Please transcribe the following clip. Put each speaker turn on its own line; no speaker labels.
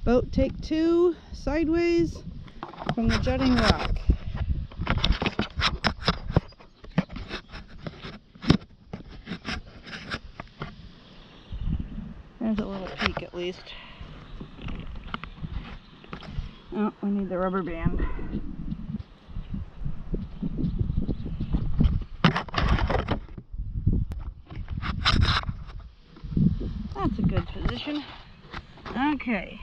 Boat take 2, sideways from the jutting rock. There's a little peak at least. Oh, we need the rubber band. That's a good position. Okay.